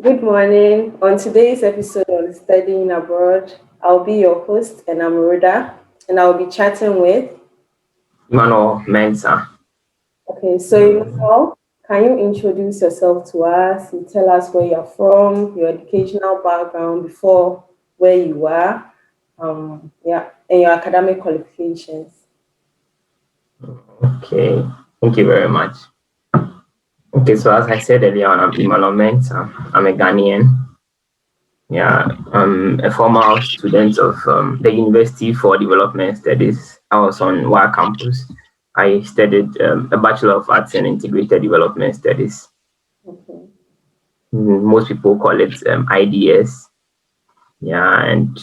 Good morning. On today's episode on Studying Abroad, I'll be your host, and I'm Rhoda, and I'll be chatting with. Emmanuel Mensah. Okay, so Emmanuel, can you introduce yourself to us? You tell us where you're from, your educational background before where you are, and your academic qualifications. Okay, thank you very much. Okay, so as I said earlier on, I'm Emmanuel Mensah. I'm a Ghanaian. Yeah, I'm a former student of the University for Development Studies. I was on WA campus. I studied a Bachelor of Arts in Integrated Development Studies. Okay. Most people call it IDS. Yeah, and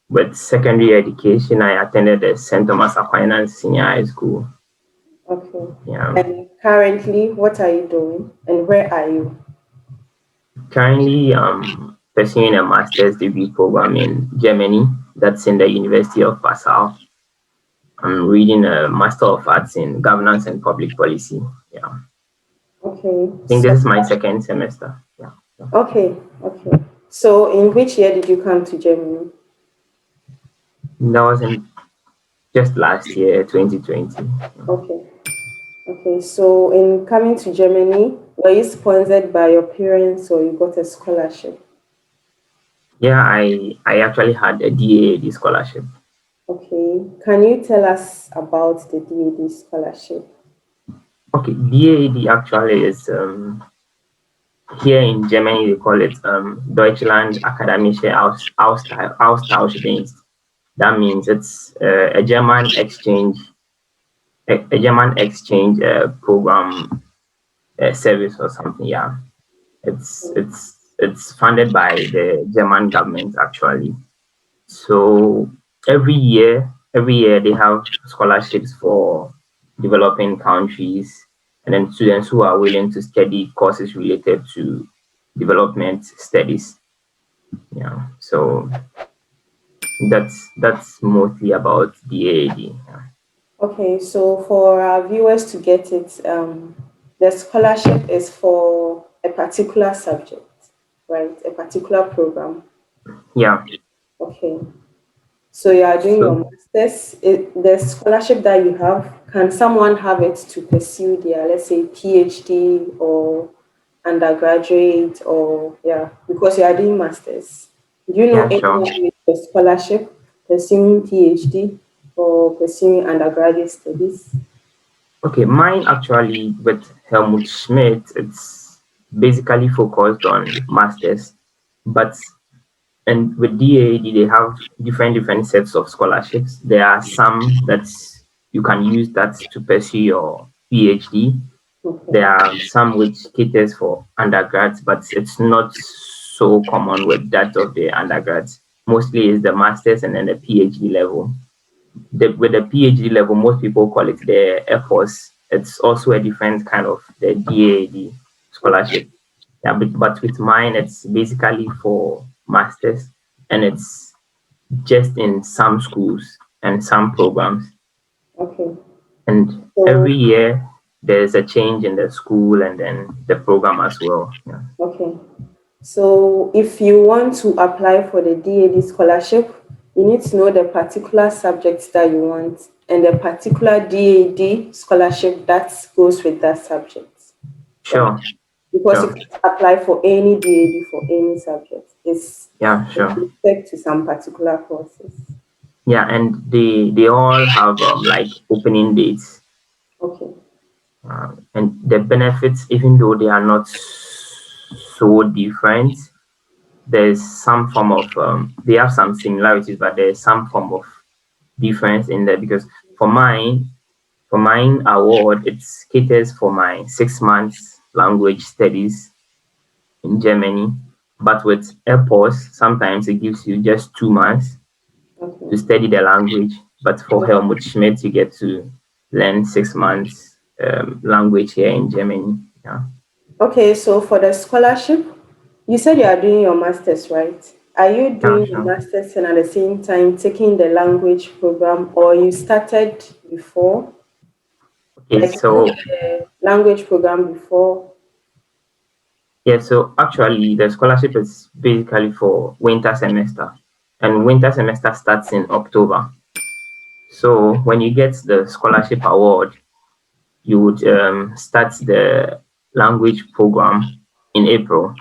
with secondary education, I attended the St. Thomas Aquinas Senior High School. Okay. Yeah. And currently, what are you doing, and where are you? Currently, pursuing a master's degree program in Germany. That's in the University of Passau. I'm reading a Master of Arts in Governance and Public Policy. Yeah, I Okay. think So this is my second semester. Yeah. okay. So in which year did you come to Germany? That was in just last year, 2020. Okay. Okay. So in coming to Germany, were you sponsored by your parents or you got a scholarship? Yeah, I actually had a DAAD scholarship. Okay. Can you tell us about the DAD scholarship? Okay, DAAD actually is here in Germany they call it Deutschland Akademische Austauschdienst. That means it's a German exchange a German exchange program service or something. Yeah, it's funded by the German government actually. So every year they have scholarships for developing countries, and then students who are willing to study courses related to development studies. Yeah, so that's mostly about the AAD. Yeah. Okay. So for our viewers to get it, the scholarship is for a particular subject, right? A particular program. Yeah. Okay. So you are doing your So master's. The scholarship that you have, can someone have it to pursue their, let's say, PhD or undergraduate, or yeah, because you are doing masters. Do you know yeah, sure. anyone with a scholarship pursuing PhD or pursuing undergraduate studies? Okay, mine actually with Helmut Schmidt, it's basically focused on masters, but and with DAAD they have different sets of scholarships. There are some that you can use that to pursue your PhD. Okay. There are some which caters for undergrads, but it's not so common with that of the undergrads. Mostly is the masters and then the PhD level. With the PhD level, most people call it the EPOS. It's also a different kind of the DAAD Okay. scholarship. Yeah, but with mine, it's basically for masters, and it's just in some schools and some programs. Okay. And So every year there's a change in the school and then the program as well. Yeah. okay. So if you want to apply for the DAD scholarship, you need to know the particular subjects that you want and the particular DAD scholarship that goes with that subject, right? Sure, Because you sure. can't apply for any DAD for any subject. Yeah, It's sure. respect to some particular courses. Yeah, and they all have like opening dates. Okay. And the benefits, even though they are not so different, there's some form of they have some similarities, but there's some form of difference in there because for mine, for mine award, it caters for my 6 months language studies in Germany. But with AirPods, sometimes it gives you just 2 months to Okay. study the language. But for Helmut Schmidt, you get to learn 6 months language here in Germany. Yeah. Okay, so for the scholarship, you said you are doing your master's, right? Are you Yeah, doing your sure. master's and at the same time taking the language program, or you started before? Okay, Like you took so the language program before? Yeah, so actually the scholarship is basically for winter semester, and winter semester starts in October. So when you get the scholarship award, you would start the language program in April.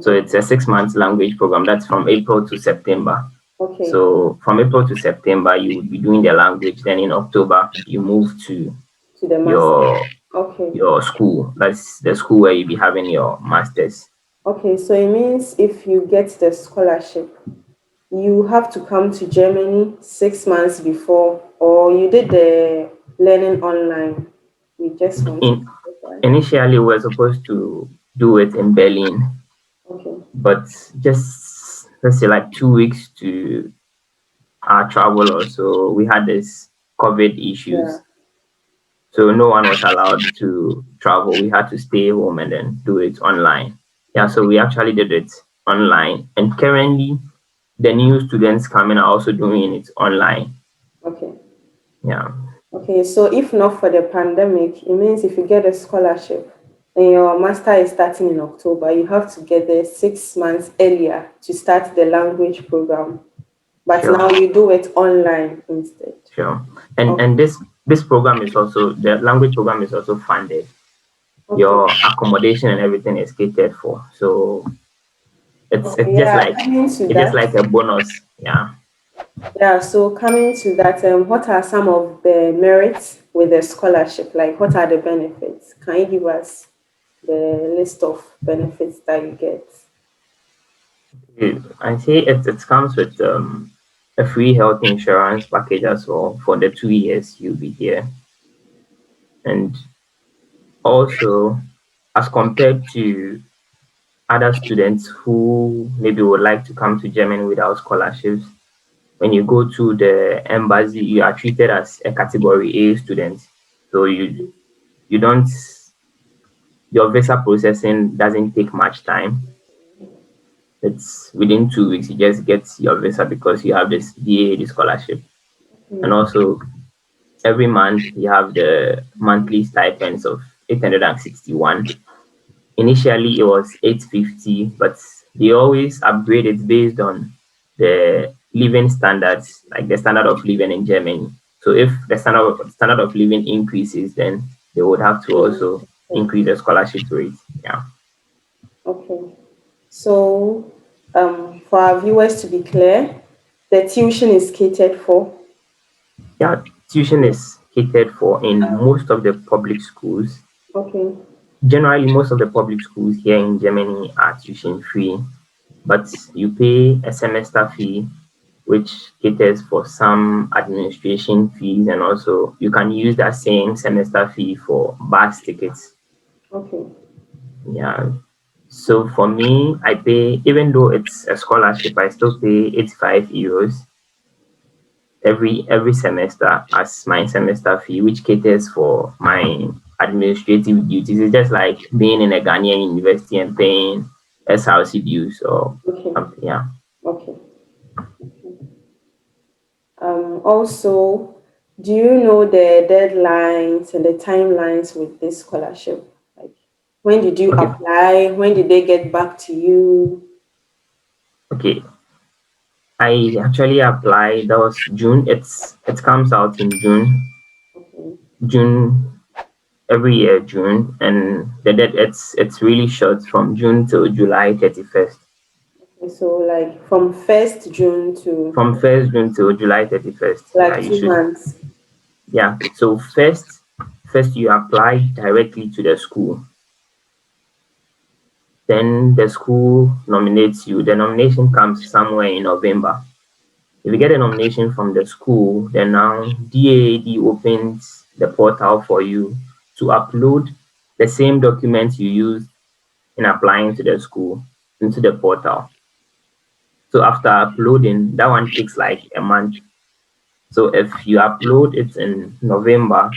So Mm-hmm. it's a 6 months language program. That's from April to September. Okay, So from April to September, you would be doing the language. Then in October, you move to to the master. your Okay. your school. That's the school where you be having your masters. Okay, so it means if you get the scholarship, you have to come to Germany 6 months before, or you did the learning online. We just want to In clarify. initially, we're supposed to do it in Berlin, Okay. but just let's say like 2 weeks to our travel or so, we had this COVID Yeah. issues. So no one was allowed to travel. We had to stay home and then do it online. Yeah, so we actually did it online. And currently, the new students coming are also doing it online. Okay. Yeah. Okay. So if not for the pandemic, it means if you get a scholarship and your master is starting in October, you have to get there 6 months earlier to start the language program. But Sure. now you do it online instead. Sure. And Okay. and this program is also, the language program is also funded. Okay. Your accommodation and everything is catered for. So it's Okay. it's just Yeah. like Coming to it's just that. like a bonus. Yeah. Yeah, so coming to that, what are some of the merits with the scholarship? Like, what are the benefits? Can you give us the list of benefits that you get? I say it comes with a free health insurance package as well for the 2 years you'll be here. And also, as compared to other students who maybe would like to come to Germany without scholarships, when you go to the embassy, you are treated as a category A student. So you don't your visa processing doesn't take much time. It's within 2 weeks you just get your visa because you have this DAAD scholarship. And Mm, also every month you have the monthly stipends of 861. Initially it was 850, but they always upgrade it based on the living standards, like the standard of living in Germany. So if the standard of living increases, then they would have to mm, also okay. increase the scholarship rate. Yeah. Okay. So, for our viewers to be clear, the tuition is catered for. Yeah, tuition is catered for in most of the public schools. Okay. Generally, most of the public schools here in Germany are tuition free, but you pay a semester fee, which caters for some administration fees, and also you can use that same semester fee for bus tickets. Okay. Yeah. So for me, I pay, even though it's a scholarship, I still pay 85 euros every semester as my semester fee, which caters for my administrative duties. It's just like being in a Ghanaian university and paying SRC dues or Okay. something. Yeah. Okay. Also, do you know the deadlines and the timelines with this scholarship? Like, when did you Okay. apply? When did they get back to you? Okay. I actually applied. That was June. It comes out in June. Okay. June every year, June, and the dead it's really short from June to July 31st. Okay, so like from 1st June to From 1st June to July 31st. Yeah, like you two should. months. Yeah. So first you apply directly to the school. Then the school nominates you. The nomination comes somewhere in November. If you get a nomination from the school, then now DAAD opens the portal for you to upload the same documents you used in applying to the school into the portal. So after uploading, that one takes like a month. So if you upload it in November,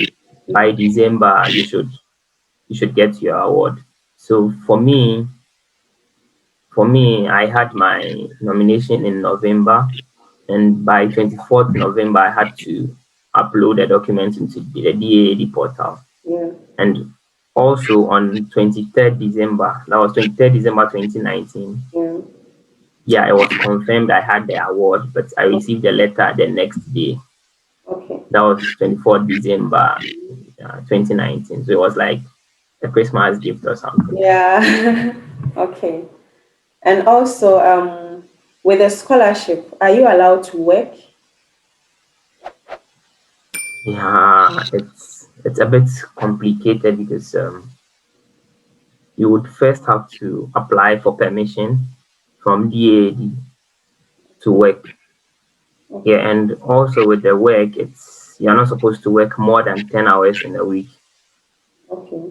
by December you should get your award. So for me, I had my nomination in November, and by 24th November, I had to upload the documents into the DAAD portal. Yeah. And Also on 23rd December, that was 23rd December 2019. Yeah. Yeah, it was confirmed I had the award, but I received the letter the next day. Okay. That was 24th December 2019. So it was like a Christmas gift or something. Yeah. Okay. And also, with a scholarship, are you allowed to work? Yeah, it's a bit complicated because you would first have to apply for permission from DAAD to work. Okay. Yeah, and also with the work, it's you're not supposed to work more than 10 hours in a week. Okay.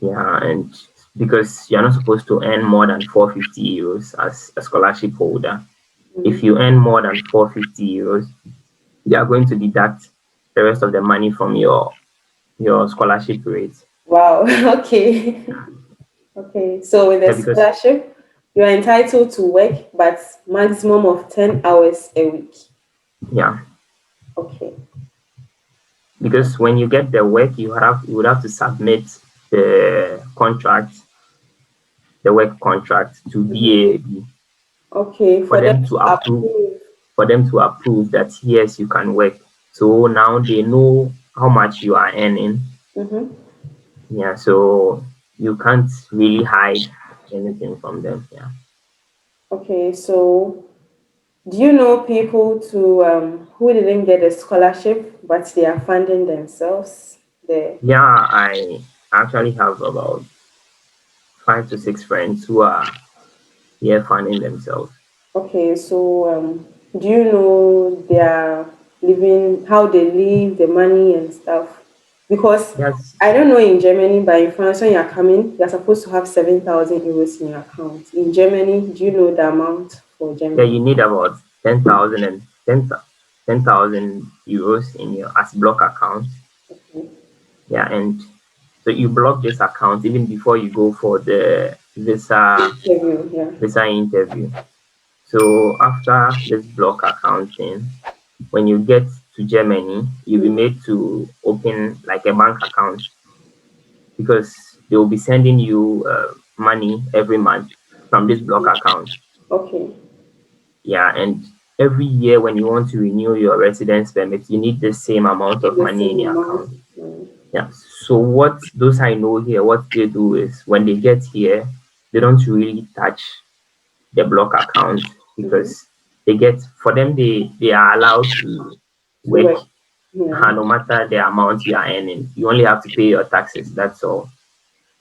Yeah, and because you're not supposed to earn more than 450 euros as a scholarship holder. If Mm. you earn more than 450 euros, they are going to deduct the rest of the money from your scholarship rate. Wow. Okay. Okay. So with a Yeah, because scholarship, you are entitled to work, but maximum of 10 hours a week. yeah, Okay. when you get the work, you would have to submit the contract, the work contract to Mhm. DAAD Okay. for For them them to to approve approve. that yes, you can work. So now they know how much you are earning. Mm-hmm. Yeah, so you can't really hide anything from them. Yeah. Okay. So do you know people to who didn't get a scholarship but they are funding themselves? The Yeah, I actually have about 5 to 6 friends who are here funding themselves. Okay, so do you know their living, how they live, the money and stuff? Because Yes, I don't know in Germany, but in France, when you're coming, you're supposed to have 7,000 euros in your account. In Germany, do you know the amount for yeah, Germany? you need about 10,000 euros in your as block account. Okay. Yeah, and so you block this account even before you go for the Interview, yeah. visa interview. So after this block account thing, when you get to Germany, you'll be Mm. made to open like a bank account because they will be sending you money every month from this block account. Okay, Yeah, and every year when you want to renew your residence permit, you need the same amount it's of the money in same your amount. account. Mm. Yeah. So what those I know here, what they do is when they get here, they don't really touch the block account Mm-hmm. because they get for them they are allowed to To work work, yeah. no matter the amount you are earning. You only have to pay your taxes. That's all.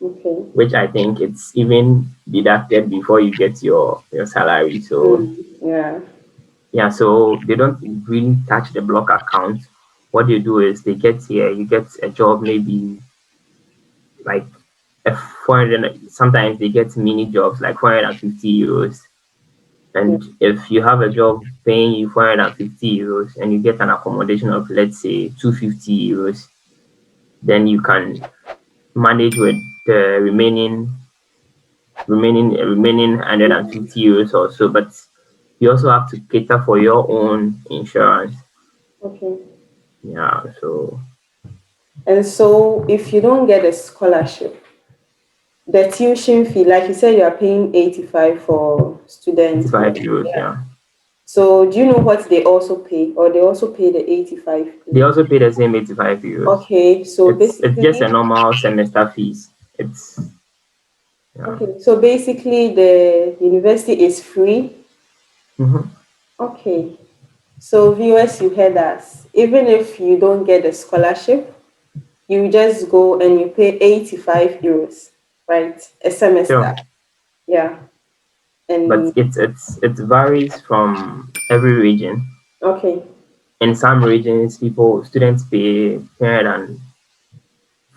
Okay. Which I think it's even deducted before you get your salary. So Mm. Yeah. yeah, so they don't really touch the block account. What they do is they get here, you get a job, maybe like a 400, sometimes they get mini jobs like 450 euros. Yeah. And if you have a job paying you 450 euros and you get an accommodation of, let's say, 250 euros, then you can manage with the remaining 150 euros or so. But you also have to cater for your own insurance. Okay. Yeah, so And so if you don't get a scholarship, the tuition fee, like you said, you are paying 85 for students. 85 euros, Yeah. yeah. So do you know what they also pay? Or they also pay the 85 They fee? also pay the same 85 euros. Okay, so It's just a basically, normal semester fees. It's yeah. okay, so basically the university is free. Mhm. Okay. So viewers, you heard us. Even if you don't get a scholarship, you just go and you pay 85 euros, right? A semester. Sure. Yeah. But And it varies from every region. okay. In some regions, students pay 300 and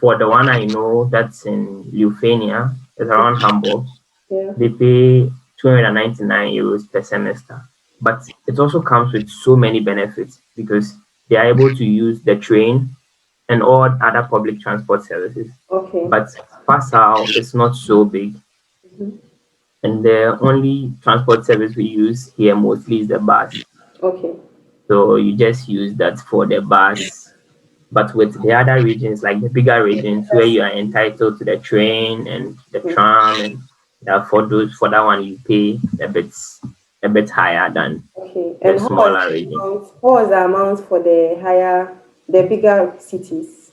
for the one I know that's in Lithuania, it's around Hamburg, Yeah. they pay 299 euros per semester. But it also comes with so many benefits because they are able to use the train and all other public transport services. Okay. But Passau is not so big, Mhm. and the only transport service we use here mostly is the bus. Okay. So you just use that for the bus But with the other regions, like the bigger regions where you are entitled to the train and the tram, and for that one you pay a bit higher than Okay. the And smaller region. what was the amount for the bigger cities?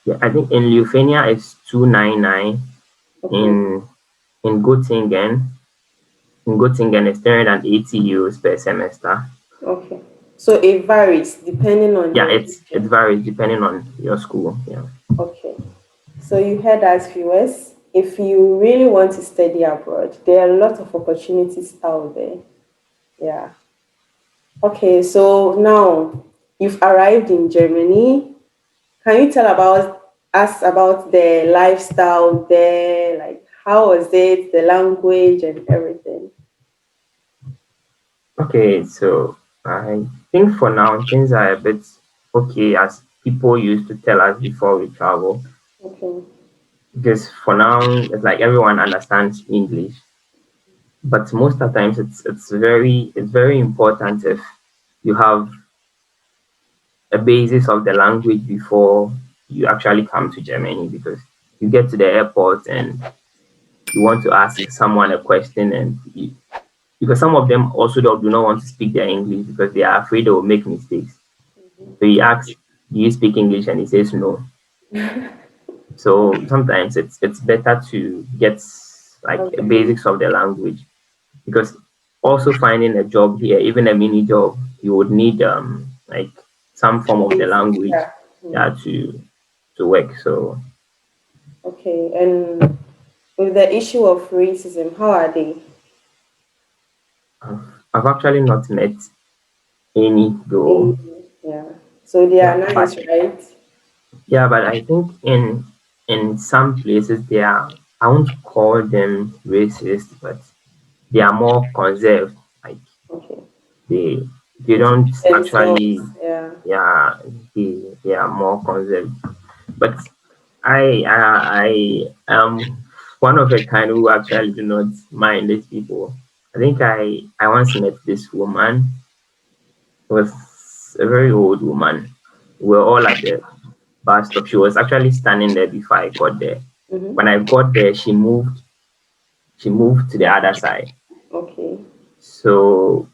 Yeah, I think in Lithuania it's 299. Okay. In in Göttingen, it's 380 euros per semester. Okay. So it varies depending on Yeah, the it region. varies depending on your school. Yeah. Okay. So you heard as viewers, if you really want to study abroad, there are a lot of opportunities out there. Yeah. Okay, so now you've arrived in Germany. Can you tell about us about the lifestyle there? Like how was it, the language and everything? Okay, so I think for now things are a bit okay as people used to tell us before we travel. Okay. Because for now it's like everyone understands English, but most of the times it's very important if you have a basis of the language before you actually come to Germany, because you get to the airport and you want to ask someone a question, and because some of them also do not want to speak their English because they are afraid they will make mistakes. So he asks, "Do you speak English?" and he says no. So sometimes it's better to get like a Okay. basics of the language, because also finding a job here, even a mini job, you would need like some form of the Basic, language, yeah. yeah, to work. So Okay. And with the issue of racism, how are they? I've actually not met any though. Eh, yeah. So they are Yeah, but nice, right? I think in some places they are, I won't call them racist, but they are more conserved. Like Okay. they they To don't themselves, actually, yeah. yeah, they are more conserved. But I am one of a kind who actually do not mind these people. I think I once met this woman. It was a very old woman. We were all at the bus stop. She was actually standing there before I got there. When Mm-hmm. I got there, she moved to the other side. Okay. So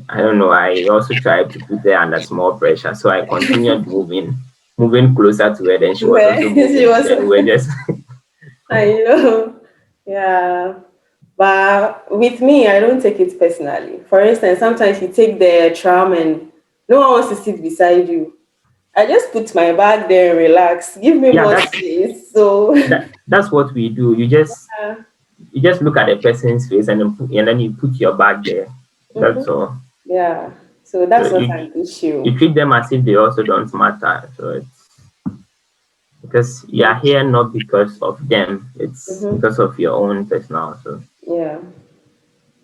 I don't know. I also tried to put her under small pressure. So I continued moving closer to her. Then she was Where also she moving. was, Then we were just I know. Yeah. But with me, I don't take it personally. For instance, sometimes you take the tram and no one wants to sit beside you. I just put my bag there and relax. Give me yeah. more space. So, That's what we do. You just look at the person's face and and then you put your bag there. That's mhm. all. Yeah. So So that's not an issue. you treat them as if they also don't matter. So it's because you are here not because of them. It's Mm-hmm. because of your own personal. So Yeah.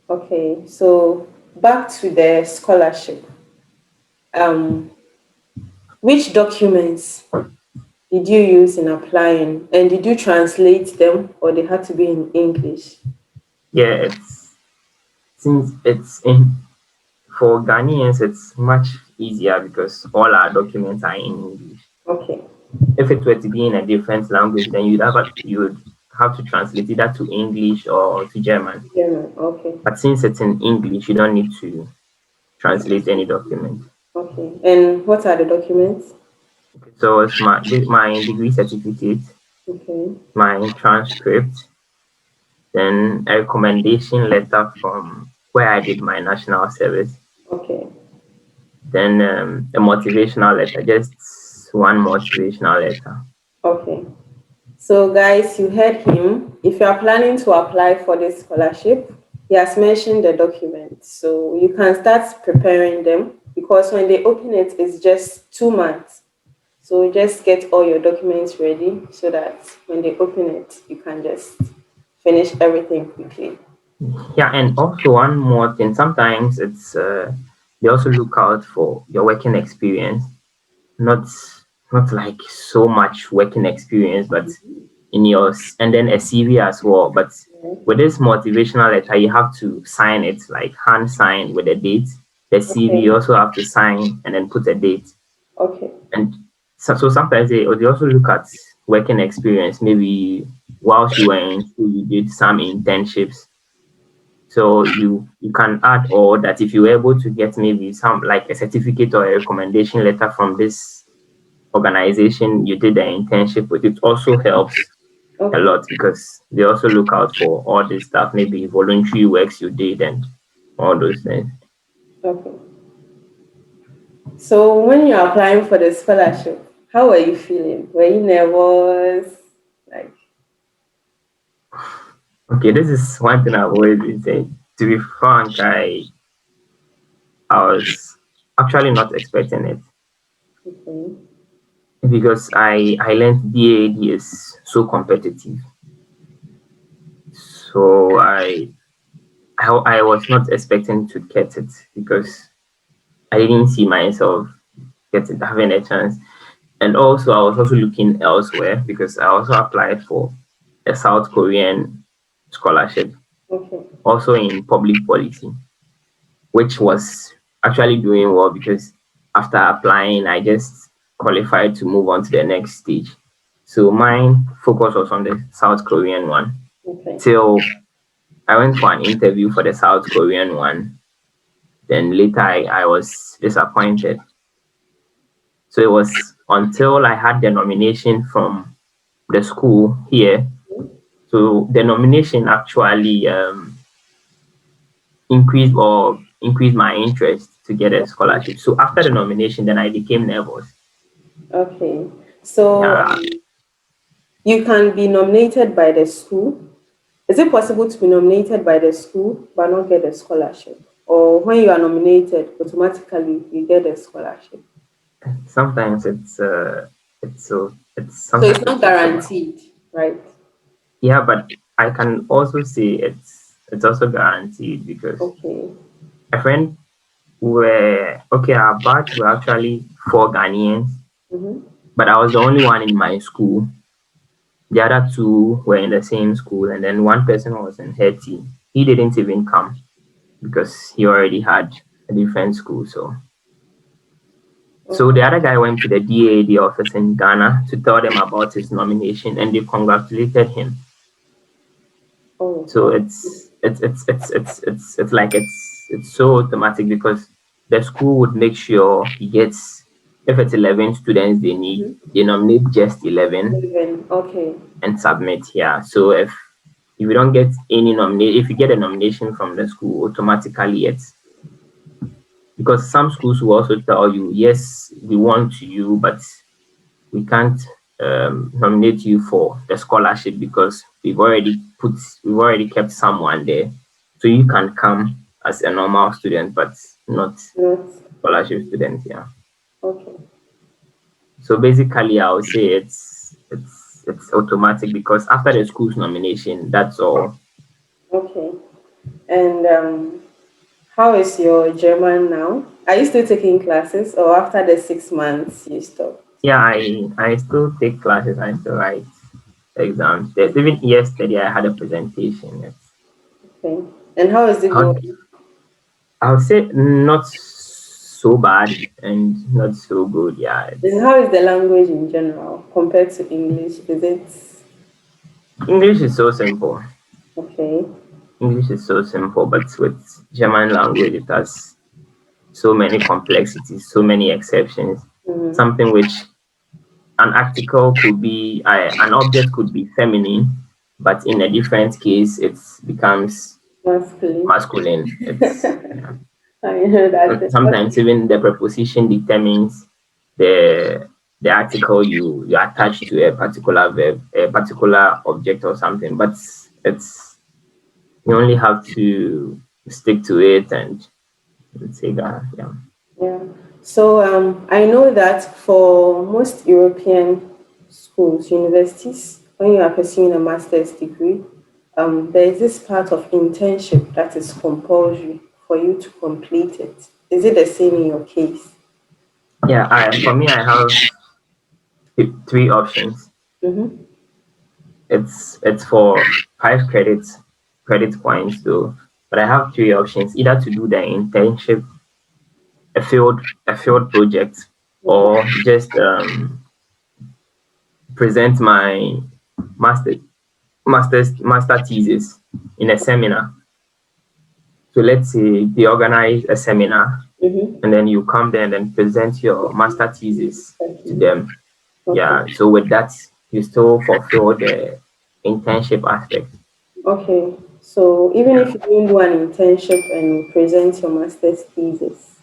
Okay. So back to the scholarship. Um, which documents did you use in applying? And did you translate them or they had to be in English? yeah, it's since it's in for Ghanaians, it's much easier because all our documents are in English. Okay. If it were to be in a different language, then you would have to translate either to English or to German. German. Okay. But since it's in English, you don't need to translate any document. Okay. And what are the documents? Okay, so it's my degree certificate, Okay. my transcript, then a recommendation letter from where I did my national service, Okay. then a motivational letter, just one motivational letter. Okay. So, guys, you heard him. If you are planning to apply for this scholarship, he has mentioned the documents. So, you can start preparing them because when they open it, it's just 2 months. So, just get all your documents ready so that when they open it, you can just finish everything quickly. Yeah, and also one more thing. Sometimes they also look out for your working experience, not like so much working experience, but and then a CV as well. But with this motivational letter, you have to sign it like hand sign with a date. The CV Okay. you also have to sign and then put a date. Okay. And so sometimes they also look at working experience. Maybe whilst you were in school, you did some internships. So you can add, or that if you were able to get maybe some like a certificate or a recommendation letter from this organization you did the internship with, it also helps a Okay. lot because they also look out for all this stuff, maybe voluntary works you did and all those things. Okay. So when you're applying for the scholarship, how were you feeling? Were you nervous? Like, Okay, this is one thing I've always been saying. To be frank, I was actually not expecting it okay, because I learned DAD is so competitive. So I was not expecting to get it because I didn't see myself getting having a chance. And also I was also looking elsewhere because I also applied for a South Korean scholarship, okay, also in public policy, which was actually doing well because after applying, I just qualified to move on to the next stage. So my focus was on the South Korean one okay, till I went for an interview for the South Korean one. Then later I was disappointed. So it was until I had the nomination from the school here. So the nomination actually increased my interest to get a okay, scholarship. So after the nomination, then I became nervous. okay. So Yeah, you can be nominated by the school. Is it possible to be nominated by the school but not get a scholarship? Or when you are nominated, automatically you get a scholarship? sometimes it's So it's sometimes it's not possible. guaranteed, right? Yeah, but I can also say it's also guaranteed because Okay. a friend were okay. Our batch were actually four Ghanaians, Mm-hmm. but I was the only one in my school. The other two were in the same school, and then one person was in her team. He didn't even come because he already had a different school. So the Okay. other guy went to the DAAD office in Ghana to tell them about his nomination, and they congratulated him. Oh, So okay. it's so automatic because the school would make sure he gets, if it's 11 students they need, Mm-hmm. they nominate just 11 Even okay. and submit here. So if you don't get any nominate, if you get a nomination from the school, automatically it's because some schools will also tell you, yes, we want you, but we can't nominate you for the scholarship because we've already kept someone there, so you can come as a normal student, but not Not scholarship student. Yeah. okay. So basically, I would say it's automatic because after the school's nomination, that's all. Okay. And how is your German now? Are you still taking classes, or after the 6 months you stop? Yeah, I still take classes. I still write exams. There's even yesterday I had a presentation. Okay. And how is it I would, going? I would say not so bad and not so good. Yeah, And it's how is the language in general compared to English? Is it English is so simple. okay? English is so simple, but with German language, it has so many complexities, so many exceptions. Mm, Something which an article could be, an object could be feminine, but in a different case, it becomes masculine. masculine. It's yeah. I know that. Sometimes even the preposition determines the the article you attach to a particular verb, a particular object or something. But it's you only have to stick to it and say that. Yeah. Yeah. So I know that for most European schools, universities, when you are pursuing a master's degree, there is this part of internship that is compulsory for you to complete it. Is it the same in your case? Yeah, for me I have three options. Mm-hmm. It's for 5 credit points though. But I have three options, either to do the internship, a field project, Okay. or just present my master master thesis in a seminar. So let's say they organize a seminar, Mm-hmm. and then you come there and then present your master thesis to Okay. them. Okay. Yeah. So with that, you still fulfill the internship aspect. Okay. So even Yeah. if you don't do an internship and you present your master's thesis,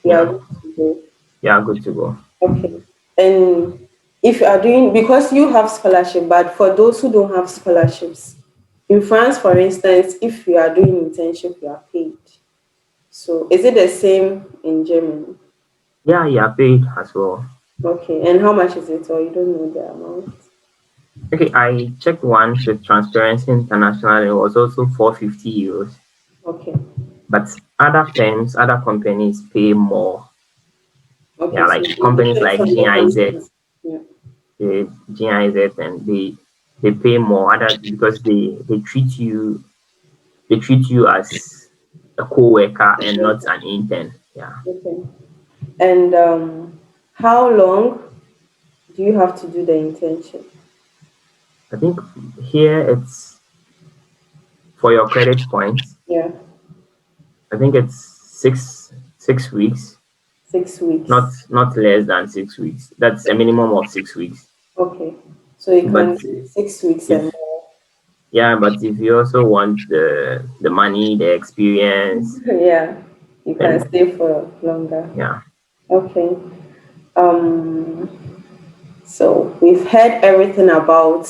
you are Yeah. good to go. Yeah. Good to go. Okay. And if you are doing, because you have scholarship, but for those who don't have scholarships, in France, for instance, if you are doing internship, you are paid. So is it the same in Germany? Yeah. Yeah. Paid as well. Okay. And how much is it, or you don't know the amount? Okay. I checked once with Transparency International. It was also 450 euros. Okay. But other firms, other companies pay more. Okay. Yeah, So like it companies depends like on the GIZ, company. Yeah. GIZ, and they pay more other because they treat you as a co-worker and not an intern. Yeah, Okay. And how long do you have to do the internship? I think here it's for your credit points. Yeah. I think it's six weeks, 6 weeks. not less than 6 weeks. That's a minimum of 6 weeks. Okay. So you can But do 6 weeks if and yeah, but if you also want the money, the experience, yeah, you can then stay for longer. yeah. Okay. Um, so we've heard everything about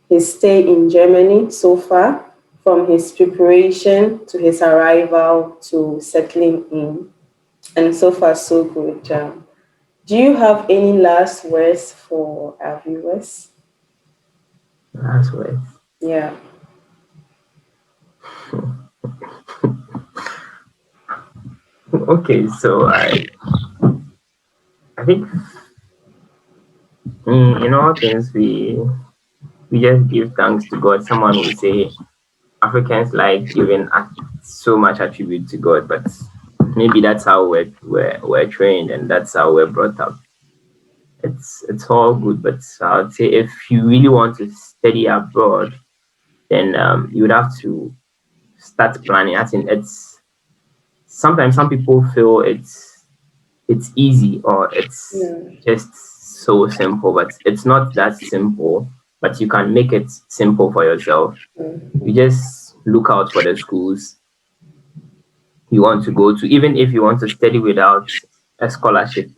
his stay in Germany so far, from his preparation to his arrival to settling in, and so far so good. Do you have any last words for our viewers? That's right. Yeah. Okay, so I think in all things we just give thanks to God. Someone will say Africans like giving so much attribute to God, but maybe that's how we're trained and that's how we're brought up. It's all good, but I would say if you really want to study abroad, then you would have to start planning. I think it's sometimes some people feel it's easy or it's Yeah. just so simple, but it's not that simple. But you can make it simple for yourself. You just look out for the schools you want to go to, even if you want to study without a scholarship.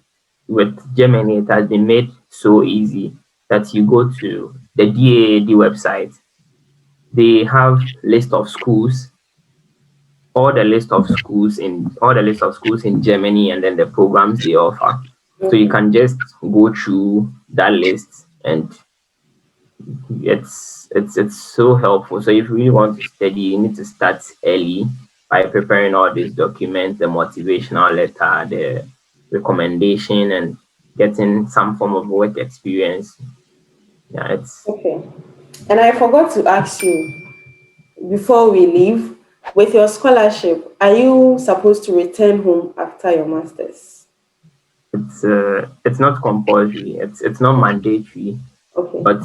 With Germany, it has been made so easy that you go to the DAAD website. They have list of schools, all the list of schools in Germany, and then the programs they offer. So you Okay. can just go through that list, and it's so helpful. So if you really want to study, you need to start early by preparing all these documents, the motivational letter, the recommendation, and getting some form of work experience. Yeah, it's Okay. And I forgot to ask you before we leave, with your scholarship, are you supposed to return home after your master's? it's not compulsory. It's not mandatory. Okay. But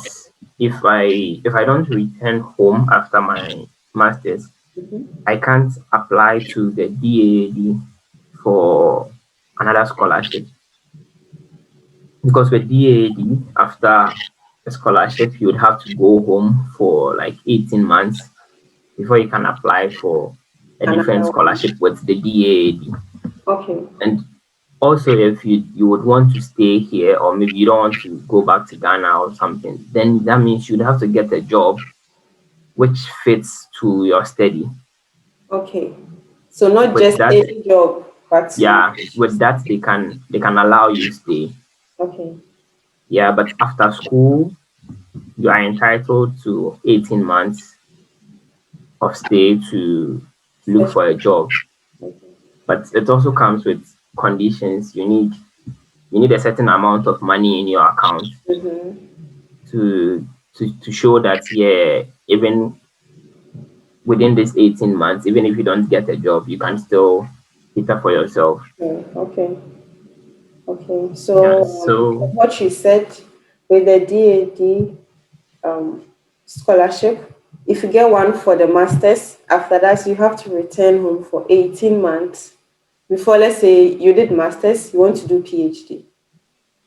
if I don't return home after my masters, Mhm. I can't apply to the DAAD for another scholarship because with DAAD after a scholarship you would have to go home for like 18 months before you can apply for a different Another one. scholarship with the DAAD. Okay. And also if you would want to stay here or maybe you don't want to go back to Ghana or something, then that means you'd have to get a job which fits to your study. Okay. So not With just that, any job, but you. yeah, with that they can allow you stay. Okay. Yeah, but after school, you are entitled to 18 months of stay to look for a Special. job. Okay. But it also comes with conditions. You need a certain amount of money in your account Mm-hmm. to to show that yeah, even within this 18 months, even if you don't get a job, you can still cater for yourself. Yeah. Okay. Okay, Yeah. so So from what you said, with the DAD um, scholarship, if you get one for the masters, after that you have to return home for 18 months before, let's say you did masters, you want to do PhD.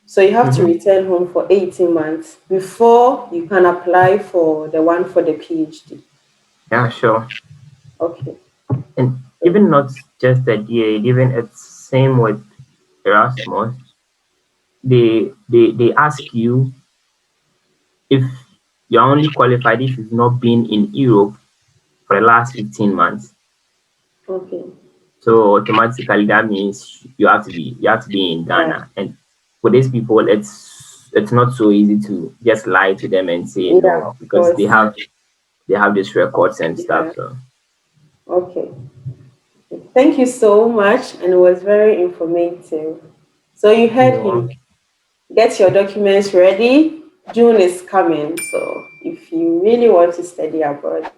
So you have to mhm. return home for 18 months before you can apply for the one for the PhD. Yeah, sure. Okay. And So, even not just the DA, even it's same with Erasmus. They ask you if you're only qualified if you've not been in Europe for the last 15 months. okay. So automatically that means you have to be in Yeah. Ghana. And for these people, it's not so easy to just lie to them and say Yeah, no of because they course. have they have these records and Yeah. stuff. So Okay. Thank you so much, and it was very informative. So you heard him. you Get your documents ready. June is coming, so if you really want to study abroad,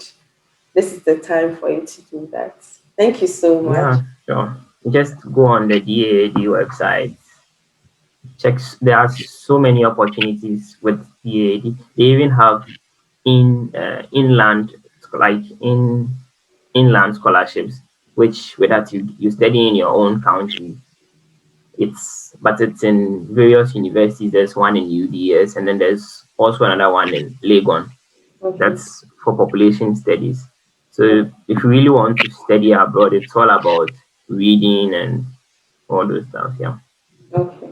this is the time for you to do that. Thank you so much. yeah, sure. Just go on the DAAD website. There are so many opportunities with DAAD. They even have inland like inland scholarships, which with that you study in your own country. It's in various universities. There's one in UDS, and then there's also another one in Legon. Okay. That's for population studies. So if you really want to study abroad, it's all about reading and all those stuff. Yeah. Okay.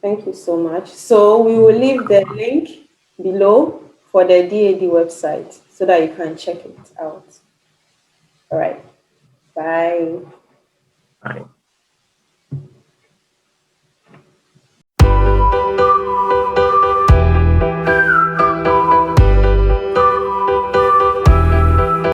Thank you so much. So we will leave the link below for the DAD website so that you can check it out. All right. Bye. Right.